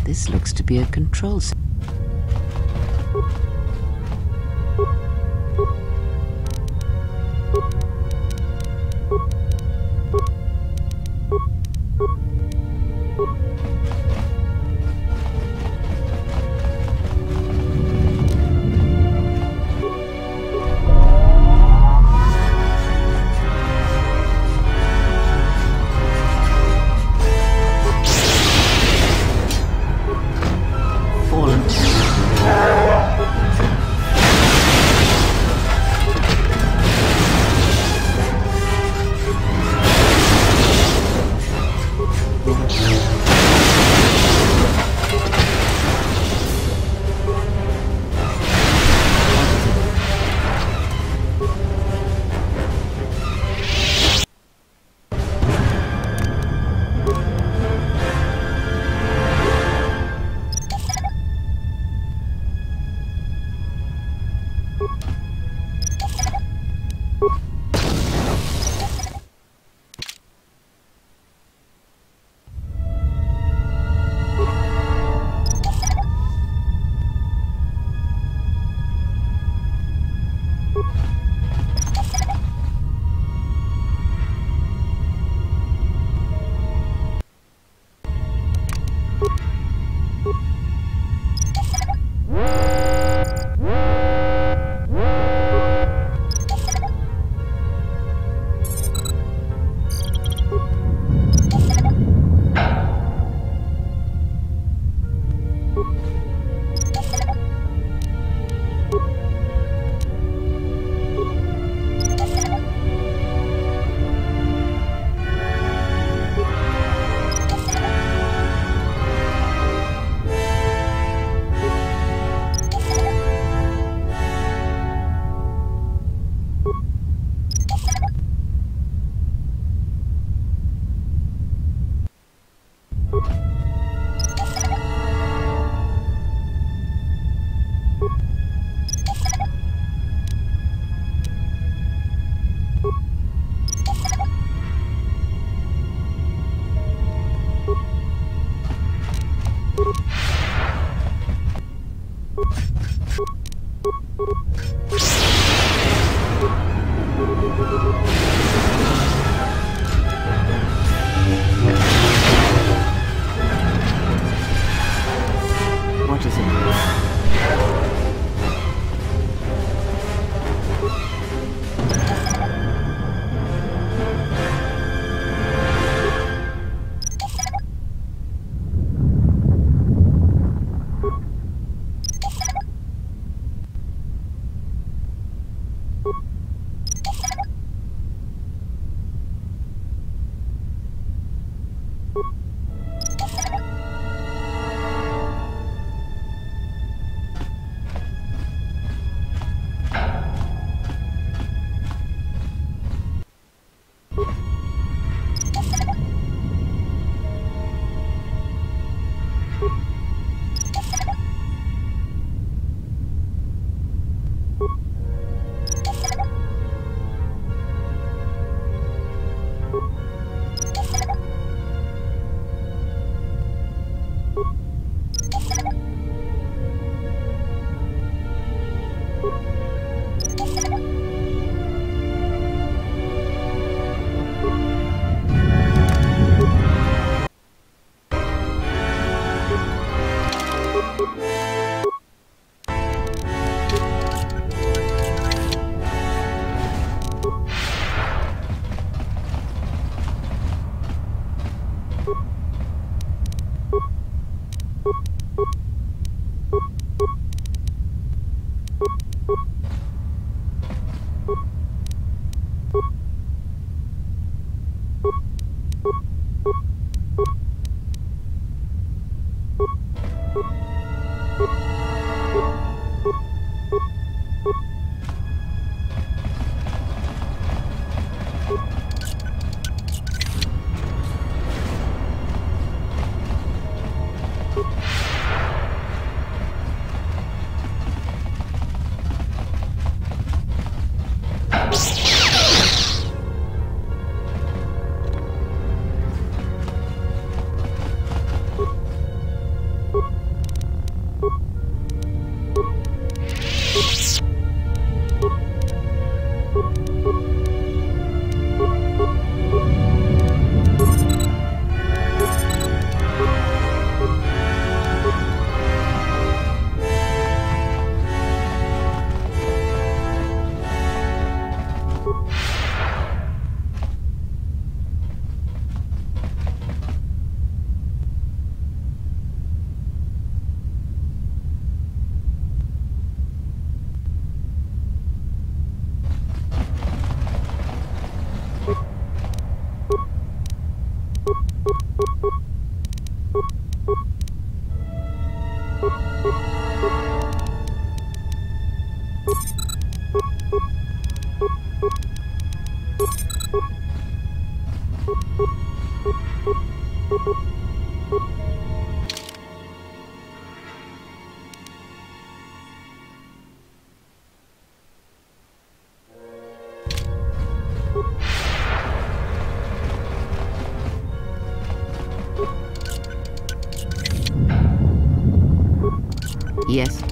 This looks to be a control system. Fallen Yes.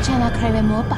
ce na kreve mopa.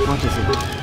What is it?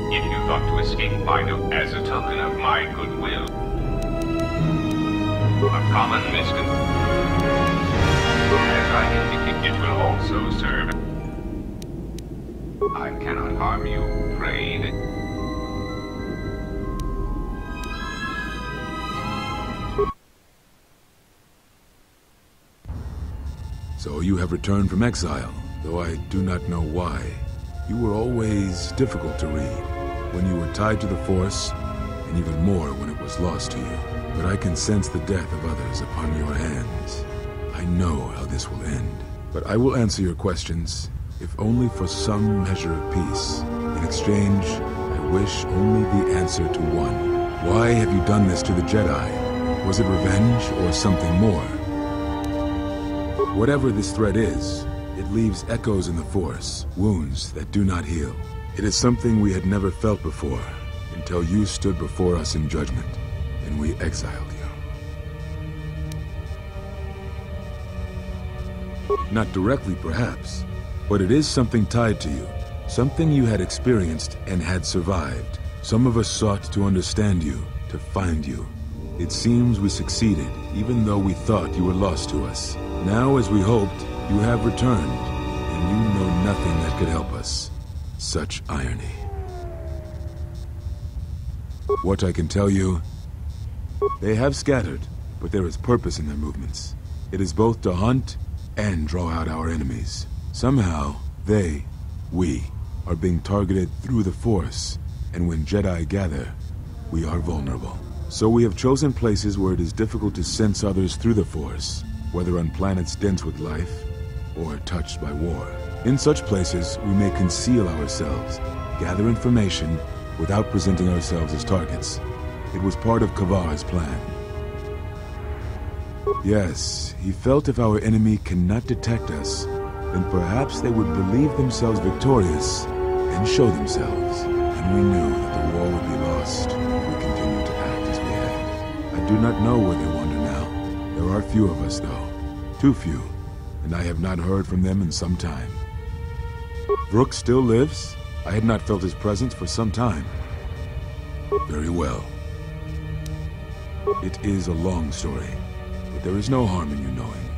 If you thought to escape, I know as a token of my goodwill. A common misconception. As I indicated, it will also serve. I cannot harm you. Pray that. So you have returned from exile, though I do not know why. You were always difficult to read, when you were tied to the Force, and even more when it was lost to you. But I can sense the death of others upon your hands. I know how this will end. But I will answer your questions, if only for some measure of peace. In exchange, I wish only the answer to one. Why have you done this to the Jedi? Was it revenge or something more? Whatever this threat is, it leaves echoes in the Force, wounds that do not heal. It is something we had never felt before, until you stood before us in judgment, and we exiled you. Not directly, perhaps, but it is something tied to you, something you had experienced and had survived. Some of us sought to understand you, to find you. It seems we succeeded, even though we thought you were lost to us. Now, as we hoped, you have returned, and you know nothing that could help us. Such irony. What I can tell you, they have scattered, but there is purpose in their movements. It is both to hunt and draw out our enemies. Somehow, we, are being targeted through the Force, and when Jedi gather, we are vulnerable. So we have chosen places where it is difficult to sense others through the Force, whether on planets dense with life, or touched by war. In such places, we may conceal ourselves, gather information, without presenting ourselves as targets. It was part of Kavar's plan. Yes, he felt if our enemy cannot detect us, then perhaps they would believe themselves victorious and show themselves. And we knew that the war would be lost if we continued to act as we had. I do not know where they wander now. There are few of us, though. Too few, and I have not heard from them in some time. Brooke still lives? I had not felt his presence for some time. Very well. It is a long story, but there is no harm in you knowing.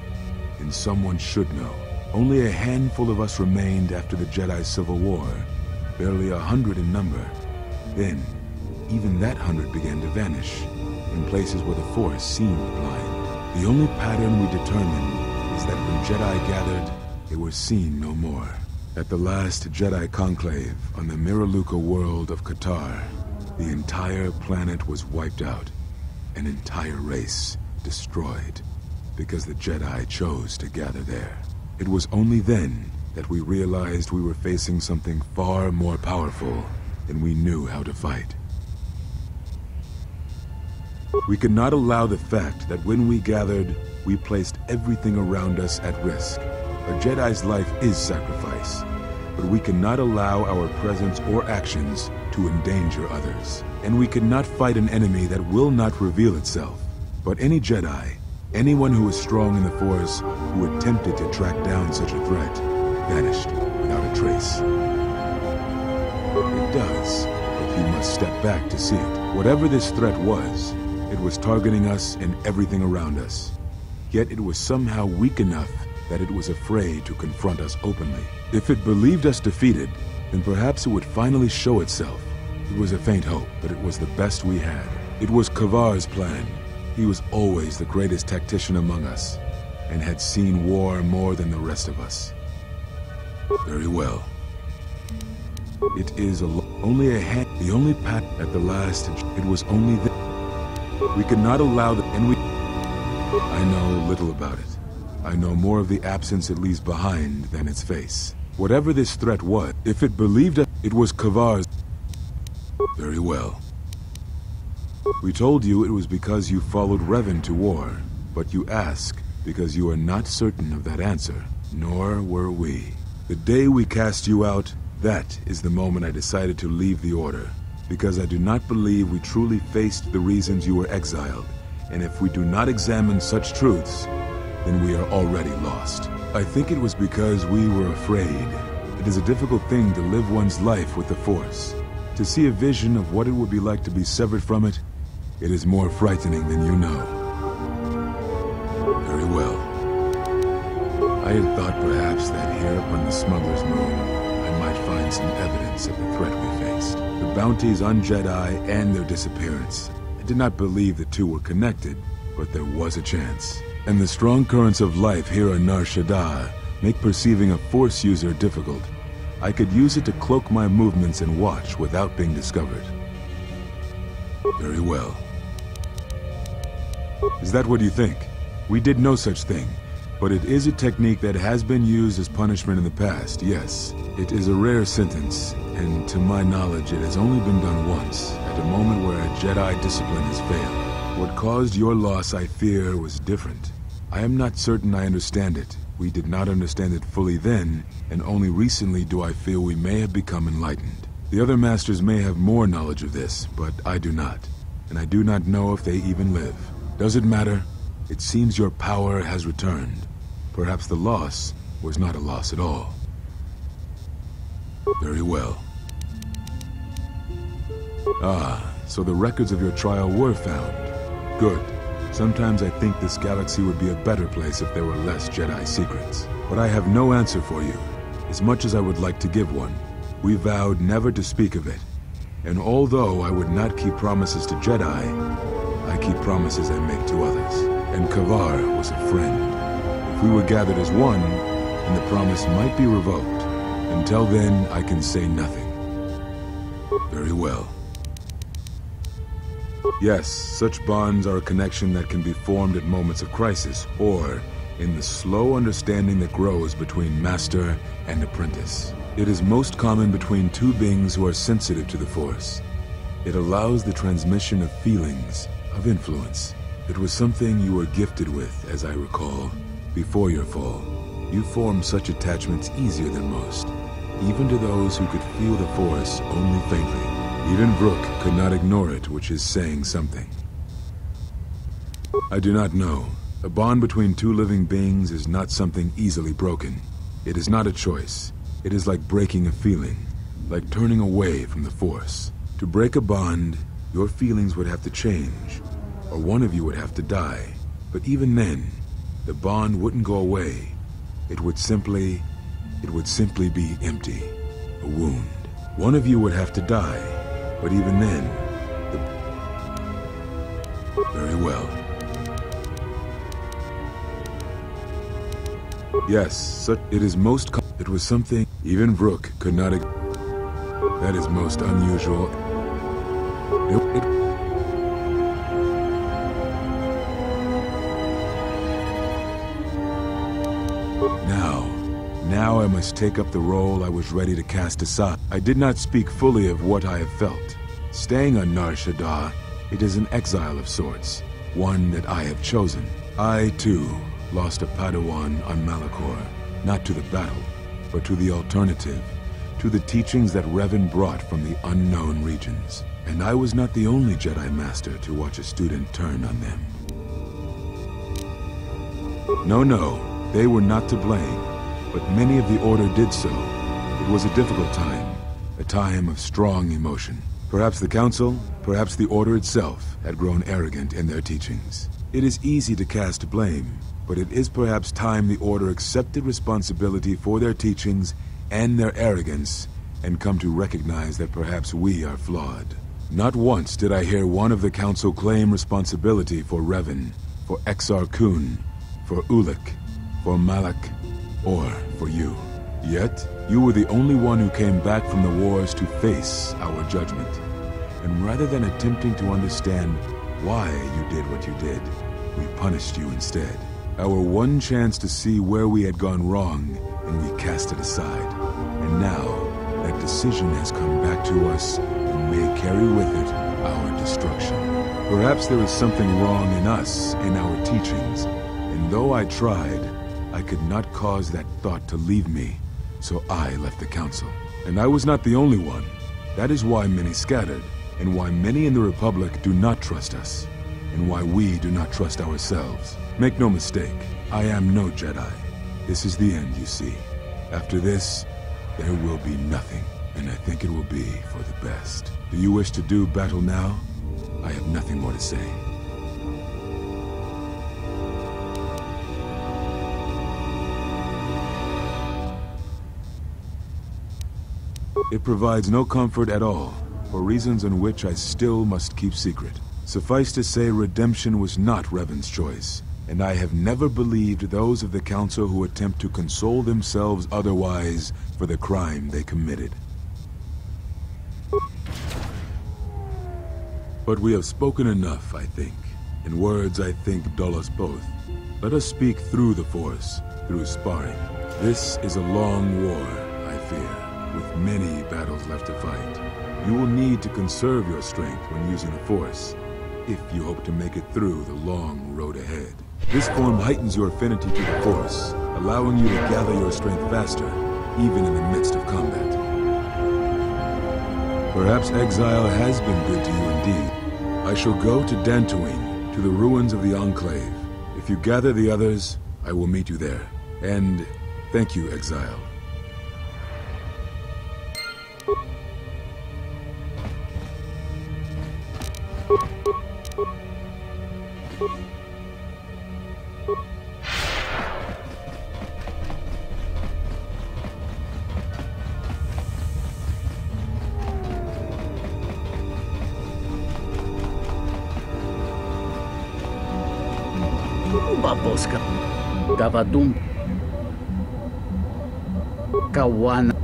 And someone should know. Only a handful of us remained after the Jedi Civil War, barely 100 in number. Then, even that 100 began to vanish, in places where the Force seemed blind. The only pattern we determined is that when Jedi gathered, they were seen no more. At the last Jedi conclave on the Miraluka world of Kotor, the entire planet was wiped out, an entire race destroyed, because the Jedi chose to gather there. It was only then that we realized we were facing something far more powerful than we knew how to fight. We could not allow the fact that when we gathered, we placed everything around us at risk. A Jedi's life is sacrifice, but we cannot allow our presence or actions to endanger others. And we cannot fight an enemy that will not reveal itself. But any Jedi, anyone who is strong in the Force, who attempted to track down such a threat, vanished without a trace. It does, but you must step back to see it. Whatever this threat was, it was targeting us and everything around us. Yet it was somehow weak enough that it was afraid to confront us openly. If it believed us defeated, then perhaps it would finally show itself. It was a faint hope, but it was the best we had. It was Kavar's plan. He was always the greatest tactician among us, and had seen war more than the rest of us. Very well. It is only a hand. The only path at the last. It was only we could not allow the. And we. I know little about it. I know more of the absence it leaves behind than its face. Whatever this threat was, if it believed it was Kavar's. Very well. We told you it was because you followed Revan to war, but you ask because you are not certain of that answer, nor were we. The day we cast you out, that is the moment I decided to leave the Order, because I do not believe we truly faced the reasons you were exiled, and if we do not examine such truths, then we are already lost. I think it was because we were afraid. It is a difficult thing to live one's life with the Force. To see a vision of what it would be like to be severed from it, it is more frightening than you know. Very well. I had thought perhaps that here upon the Smuggler's Moon, I might find some evidence of the threat we faced. The bounties on Jedi and their disappearance. I did not believe the two were connected, but there was a chance. And the strong currents of life here on Nar Shadaa make perceiving a Force user difficult. I could use it to cloak my movements and watch without being discovered. Very well. Is that what you think? We did no such thing, but it is a technique that has been used as punishment in the past, yes. It is a rare sentence, and to my knowledge it has only been done once, at a moment where a Jedi discipline has failed. What caused your loss, I fear, was different. I am not certain I understand it. We did not understand it fully then, and only recently do I feel we may have become enlightened. The other masters may have more knowledge of this, but I do not. And I do not know if they even live. Does it matter? It seems your power has returned. Perhaps the loss was not a loss at all. Very well. Ah, so the records of your trial were found. Good. Sometimes I think this galaxy would be a better place if there were less Jedi secrets. But I have no answer for you, as much as I would like to give one. We vowed never to speak of it. And although I would not keep promises to Jedi, I keep promises I make to others. And Kavar was a friend. If we were gathered as one, then the promise might be revoked. Until then, I can say nothing. Very well. Yes, such bonds are a connection that can be formed at moments of crisis, or in the slow understanding that grows between master and apprentice. It is most common between two beings who are sensitive to the Force. It allows the transmission of feelings, of influence. It was something you were gifted with, as I recall, before your fall. You formed such attachments easier than most, even to those who could feel the Force only faintly. Even Brook could not ignore it, which is saying something. I do not know. A bond between two living beings is not something easily broken. It is not a choice. It is like breaking a feeling, like turning away from the Force. To break a bond, your feelings would have to change, or one of you would have to die. But even then, the bond wouldn't go away. It would simply be empty, a wound. One of you would have to die. But even then, very well. Yes, it is most it was something even Brook could not that is most unusual. Now I must take up the role I was ready to cast aside. I did not speak fully of what I have felt. Staying on Nar Shadaa, it is an exile of sorts, one that I have chosen. I, too, lost a Padawan on Malachor, not to the battle, but to the alternative, to the teachings that Revan brought from the unknown regions. And I was not the only Jedi Master to watch a student turn on them. No, they were not to blame. But many of the Order did so. It was a difficult time, a time of strong emotion. Perhaps the Council, perhaps the Order itself, had grown arrogant in their teachings. It is easy to cast blame, but it is perhaps time the Order accepted responsibility for their teachings and their arrogance, and come to recognize that perhaps we are flawed. Not once did I hear one of the Council claim responsibility for Revan, for Exar Kun, for Ulic, for Malak, or for you. Yet, you were the only one who came back from the wars to face our judgment. And rather than attempting to understand why you did what you did, we punished you instead. Our one chance to see where we had gone wrong, and we cast it aside. And now, that decision has come back to us, and may carry with it our destruction. Perhaps there is something wrong in us, in our teachings, and though I tried, I could not cause that thought to leave me, so I left the Council. And I was not the only one. That is why many scattered, and why many in the Republic do not trust us, and why we do not trust ourselves. Make no mistake, I am no Jedi. This is the end, you see. After this, there will be nothing, and I think it will be for the best. Do you wish to do battle now? I have nothing more to say. It provides no comfort at all, for reasons in which I still must keep secret. Suffice to say, redemption was not Revan's choice, and I have never believed those of the Council who attempt to console themselves otherwise for the crime they committed. But we have spoken enough, I think. In words I think dull us both. Let us speak through the Force, through sparring. This is a long war, I fear, with many battles left to fight. You will need to conserve your strength when using the Force, if you hope to make it through the long road ahead. This form heightens your affinity to the Force, allowing you to gather your strength faster, even in the midst of combat. Perhaps exile has been good to you indeed. I shall go to Dantooine, to the ruins of the Enclave. If you gather the others, I will meet you there. And thank you, exile. Babos ka. Gavadum. Kawana.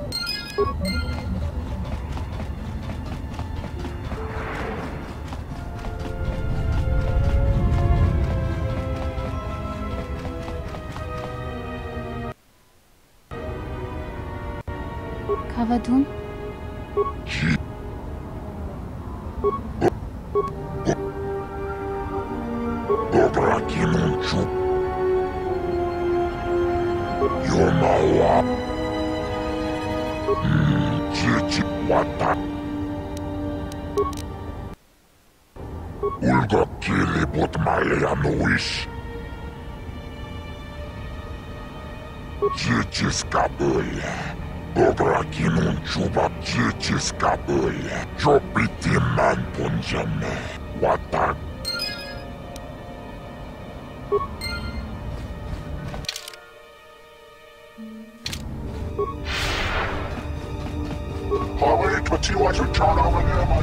Kavadum? Ulgo kiliput malianuis. Cicis kabule. Obrakinun chuba cicis kabule. Chopitiman punjame. Watak. Hawait, what you want to turn over there, my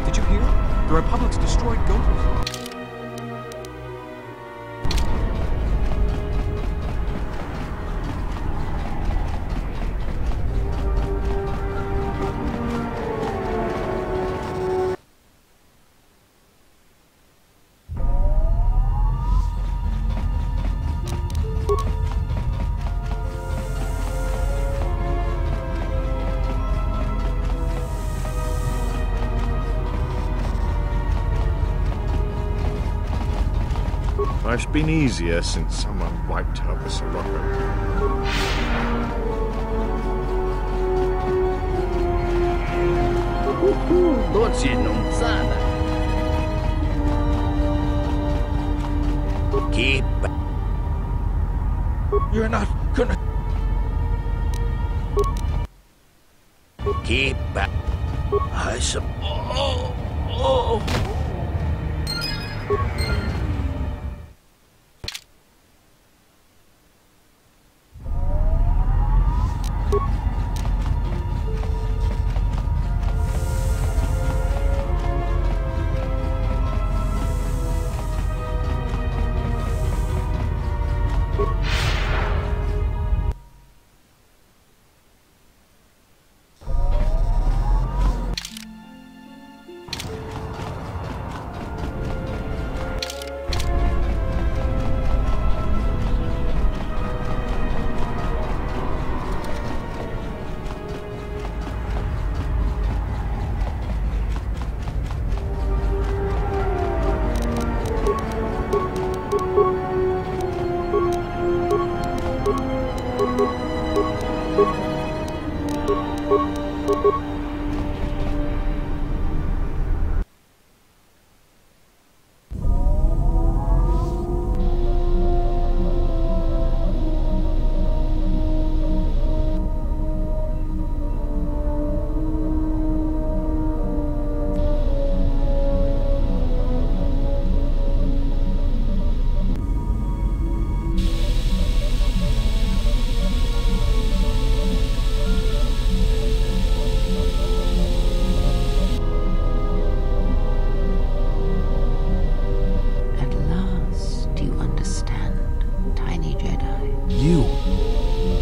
Did you hear? The Republic's destroyed Kotor. Life's been easier since someone wiped out the Sirocco. Doci non sana. Keep. You're not gonna... Keep back. I suppose. Oh.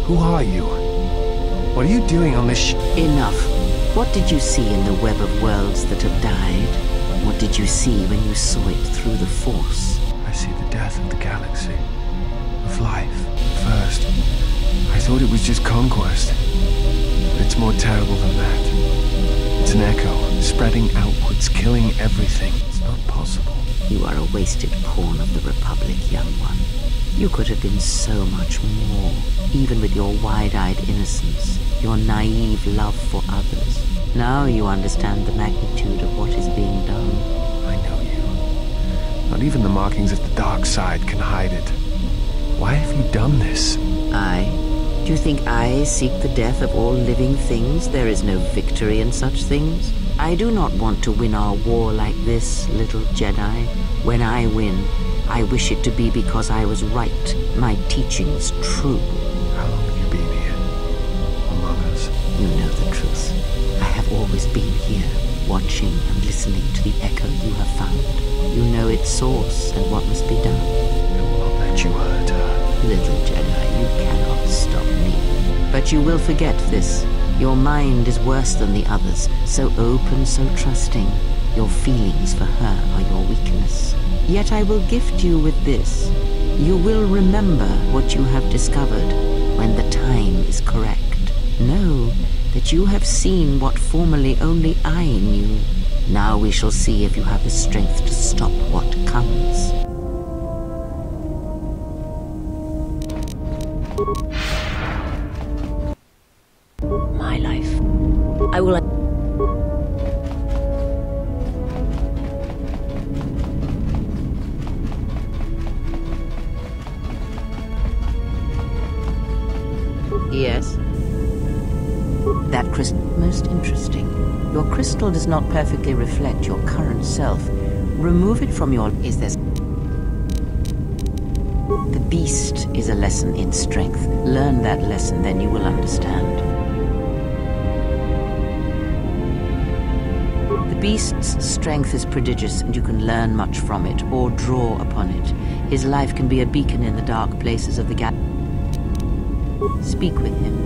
Who are you? What are you doing on this Enough. What did you see in the web of worlds that have died? What did you see when you saw it through the Force? I see the death of the galaxy. Of life. First, I thought it was just conquest. But it's more terrible than that. It's an echo, spreading outwards, killing everything. It's not possible. You are a wasted pawn of the Republic, young one. You could have been so much more, even with your wide-eyed innocence, your naive love for others. Now you understand the magnitude of what is being done. I know you. Not even the markings of the dark side can hide it. Why have you done this? Do you think I seek the death of all living things? There is no victory in such things. I do not want to win our war like this, little Jedi. When I win, I wish it to be because I was right, my teachings true. How long have you been here? Among us? You know the truth. I have always been here, watching and listening to the echo you have found. You know its source and what must be done. I will not let you hurt her. Little Jedi, you cannot stop me. But you will forget this. Your mind is worse than the others, so open, so trusting. Your feelings for her are your weakness. Yet I will gift you with this. You will remember what you have discovered when the time is correct. Know that you have seen what formerly only I knew. Now we shall see if you have the strength to stop what comes. My life. I will... Yes. That crystal... Most interesting. Your crystal does not perfectly reflect your current self. Remove it from your... Is there... The beast is a lesson in strength. Learn that lesson, then you will understand. The beast's strength is prodigious, and you can learn much from it, or draw upon it. His life can be a beacon in the dark places of the galaxy. Speak with him.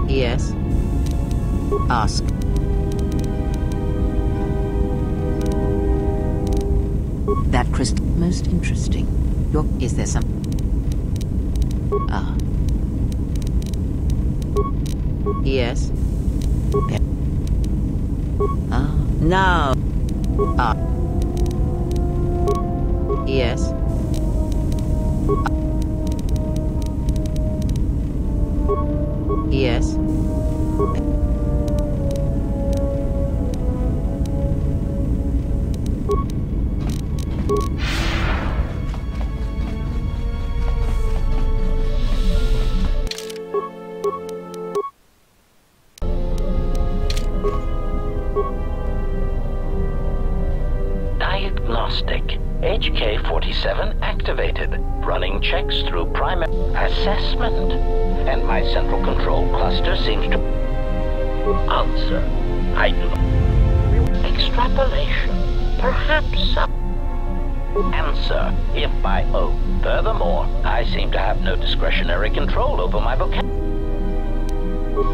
Yes. Ask. That crystal most interesting. Is there some? Ah. Yes. Ah. Now. Ah. Yes. Yes. Diagnostic. HK-47 activated. Running checks through primary assessment. And my central control cluster seems to answer. I do not. Extrapolation. Perhaps answer, if by O. Furthermore, I seem to have no discretionary control over my vocabulary.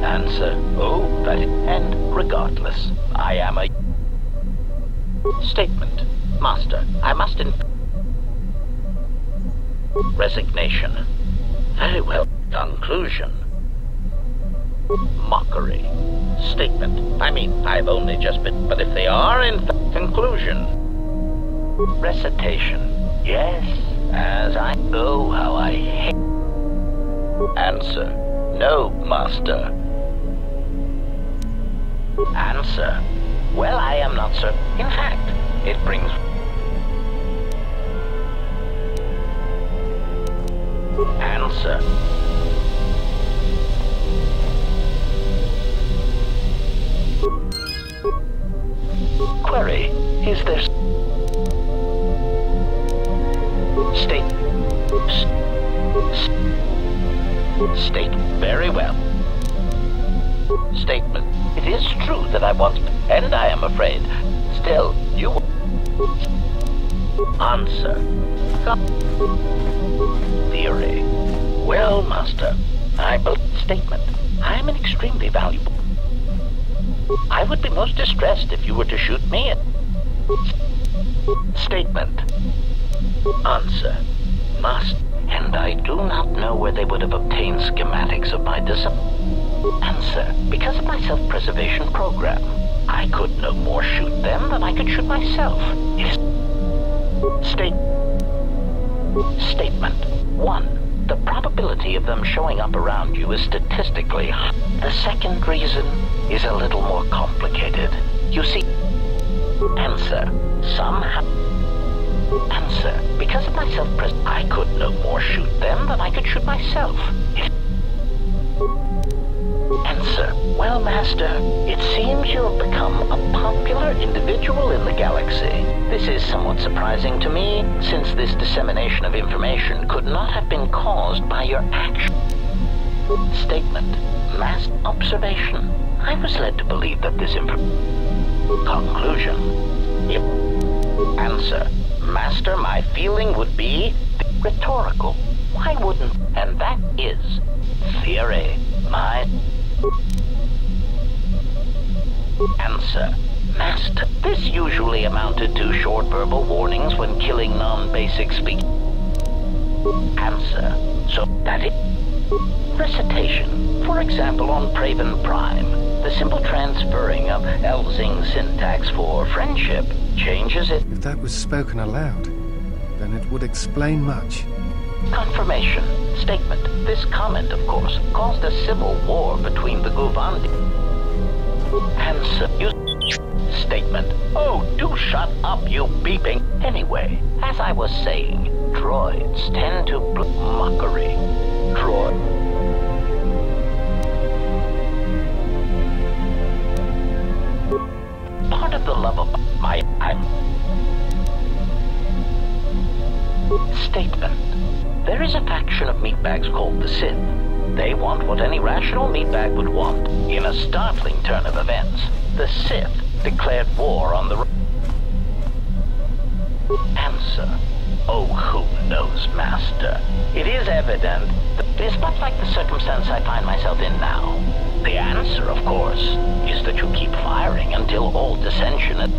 Answer, oh, that is, and regardless, I am a statement. Master, I must resignation. Very well. Conclusion. Mockery. Statement. I mean, I've only just been... But if they are in conclusion. Recitation. Yes, as I... Oh, how I hate... Answer. No, master. Answer. Well, I am not certain. In fact, it brings... Answer. Query. Is there... State. State. Very well. Statement. It is true that I once... And I am afraid. Still, you... Answer. Theory. Well, master, I believe... Statement. I am an extremely valuable... I would be most distressed if you were to shoot me. Statement. Answer. Must. And I do not know where they would have obtained schematics of my Answer. Because of my self-preservation program. I could no more shoot them than I could shoot myself. It is... Statement. 1. The probability of them showing up around you is statistically high. The second reason is a little more complicated. You see... Answer. Somehow... Answer. Because of my self-preservation, I could no more shoot them than I could shoot myself. Answer. Well, master, it seems you have become a popular individual in the galaxy. This is somewhat surprising to me, since this dissemination of information could not have been caused by your action. Statement. Mass observation. I was led to believe that this Conclusion. Yep. Answer. Master, my feeling would be rhetorical. Why wouldn't? And that is theory. My... Answer. Master, this usually amounted to short verbal warnings when killing non-basic speak. Answer. So that is... Recitation. For example, on Praven Prime, the simple transferring of Elzing syntax for friendship changes it... If that was spoken aloud, then it would explain much. Confirmation. Statement. This comment, of course, caused a civil war between the Guvandi. Answer. Statement. Oh, do shut up, you beeping. Anyway, as I was saying, droids tend to mockery. Droid. Part of the love of my... Statement. There is a faction of meatbags called the Sith. They want what any rational meatbag would want. In a startling turn of events, the Sith declared war on the... Answer. Oh, who knows, Master? It is evident that it is much like the circumstance I find myself in now. The answer, of course, is that you keep firing until all dissension and...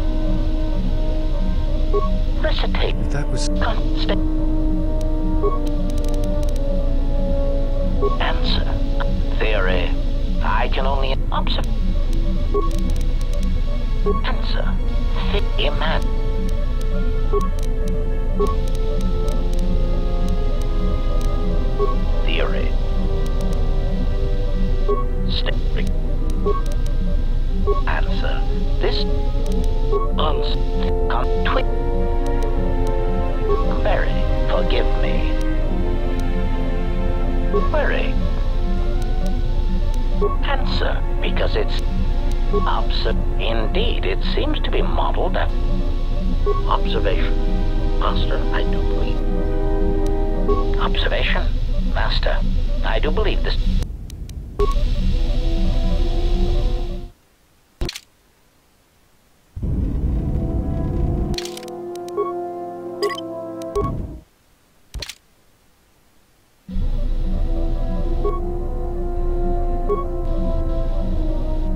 Recitate. If that was... Answer. Theory. I can only observe. Answer. Imagine. Theory. Answer. This twit. Very. Forgive me. Query. Answer. Because it's indeed, it seems to be modeled at observation. Master, I do believe. Observation? Master, I do believe this.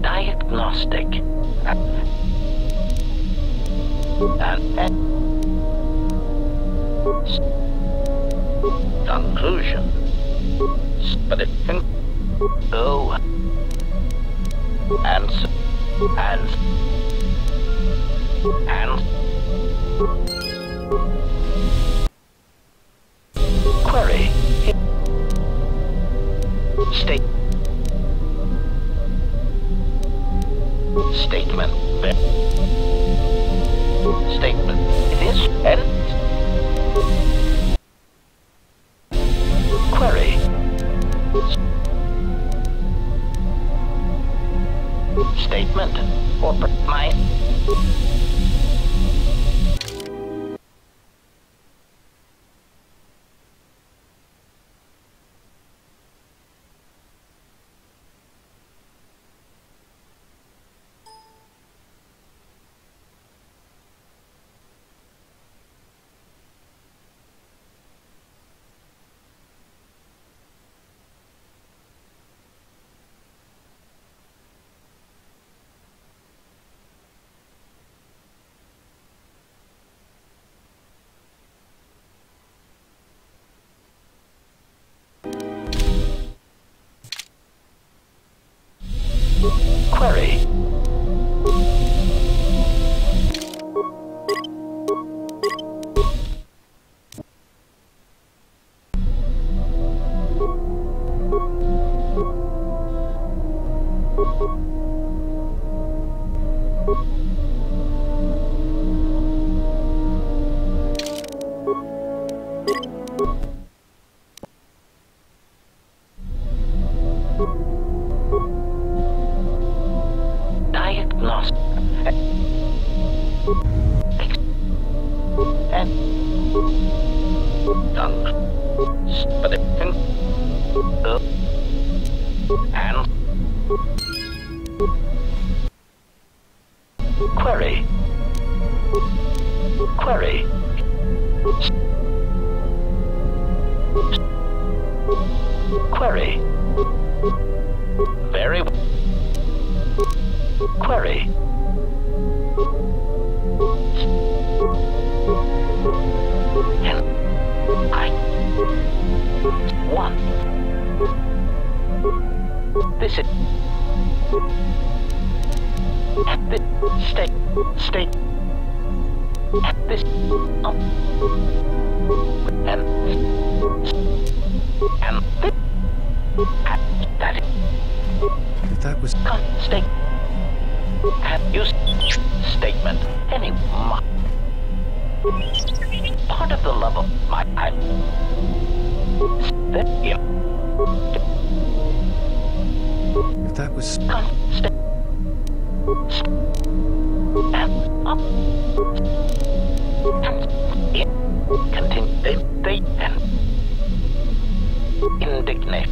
Diagnostic. Conclusion. but it can. Oh. And query. Statement. Statement. It is and query. Statement or my. Query. Query. Query. Query. Very. Query. And I. One. This is. At this state. At this. And this. At that. If that was. State. At use. Statement. Any. Part of the love of my time. That. If that was. And up. And continue. They and indignate.